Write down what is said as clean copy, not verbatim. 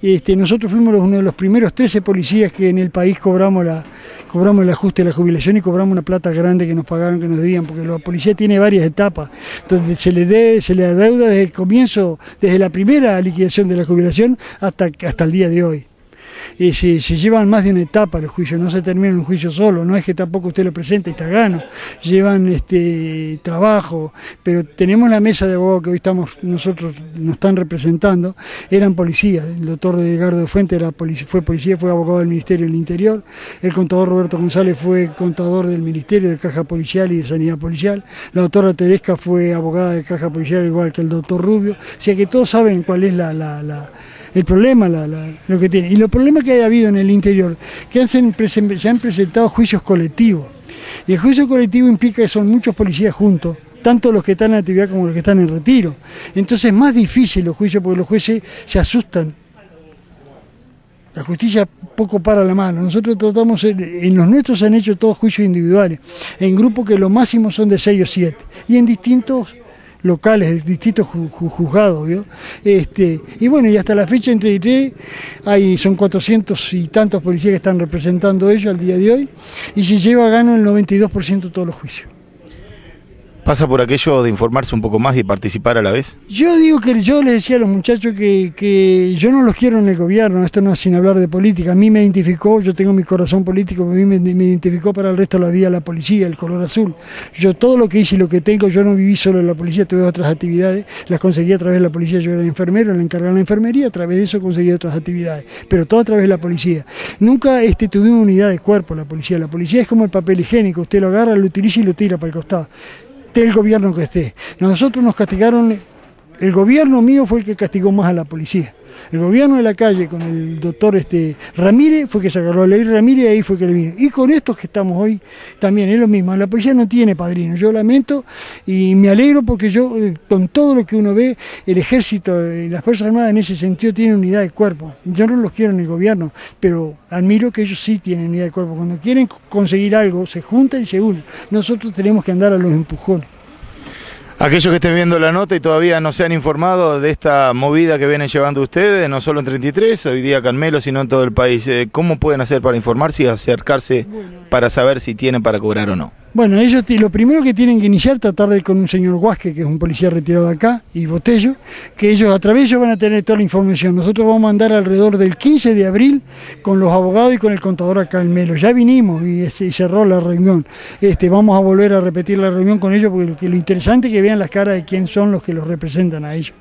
Nosotros fuimos uno de los primeros 13 policías que en el país cobramos el ajuste de la jubilación y cobramos una plata grande que nos pagaron, que nos debían, porque la policía tiene varias etapas, donde se le adeuda desde el comienzo, desde la primera liquidación de la jubilación hasta el día de hoy. Se llevan más de una etapa los juicios, no se termina en un juicio solo, no es que tampoco usted lo presente y está gano, llevan trabajo, pero tenemos la mesa de abogados que hoy nosotros nos están representando, eran policías, el doctor Edgardo de Fuente fue policía, fue abogado del Ministerio del Interior, el contador Roberto González fue contador del Ministerio de Caja Policial y de Sanidad Policial, la doctora Teresca fue abogada de Caja Policial igual que el doctor Rubio, o sea que todos saben cuál es el problema, lo que tiene. Y los problemas que haya habido en el interior, que se han presentado juicios colectivos. Y el juicio colectivo implica que son muchos policías juntos, tanto los que están en actividad como los que están en retiro. Entonces es más difícil los juicios porque los jueces se asustan. La justicia poco para la mano. Nosotros tratamos, en los nuestros se han hecho todos juicios individuales, en grupos que lo máximo son de 6 o 7, y en distintos locales, distintos juzgados, ¿vio? Y bueno, y hasta la fecha en 33 son 400 y tantos policías que están representando ellos al día de hoy, y se lleva a gano el 92% de todos los juicios. ¿Pasa por aquello de informarse un poco más y participar a la vez? Yo digo que yo les decía a los muchachos que yo no los quiero en el gobierno, esto no es sin hablar de política, a mí me identificó, yo tengo mi corazón político, a mí me identificó para el resto de la vida la policía, el color azul. Yo todo lo que hice y lo que tengo, yo no viví solo en la policía, tuve otras actividades, las conseguí a través de la policía, yo era enfermero, le encargaba la enfermería, a través de eso conseguí otras actividades, pero todo a través de la policía. Nunca tuvimos unidad de cuerpo la policía es como el papel higiénico, usted lo agarra, lo utiliza y lo tira para el costado. Del gobierno que esté. Nosotros nos castigaron, el gobierno mío fue el que castigó más a la policía. El gobierno de la calle con el doctor Ramírez fue que se agarró a Leir Ramírez y ahí fue que le vino. Y con estos que estamos hoy también es lo mismo. La policía no tiene padrino. Yo lamento y me alegro porque yo, con todo lo que uno ve, el ejército, las Fuerzas Armadas en ese sentido tienen unidad de cuerpo. Yo no los quiero en el gobierno, pero admiro que ellos sí tienen unidad de cuerpo. Cuando quieren conseguir algo, se juntan y se unen. Nosotros tenemos que andar a los empujones. Aquellos que estén viendo la nota y todavía no se han informado de esta movida que vienen llevando ustedes, no solo en 33, hoy día acá en Melo, sino en todo el país, ¿cómo pueden hacer para informarse y acercarse para saber si tienen para cobrar o no? Bueno, ellos lo primero que tienen que iniciar, tratar de con un señor Huasque, que es un policía retirado de acá, y Botello, que ellos a través de ellos van a tener toda la información. Nosotros vamos a andar alrededor del 15 de abril con los abogados y con el contador acá en Melo. Ya vinimos y cerró la reunión. Vamos a volver a repetir la reunión con ellos porque lo interesante es que vean las caras de quién son los que los representan a ellos.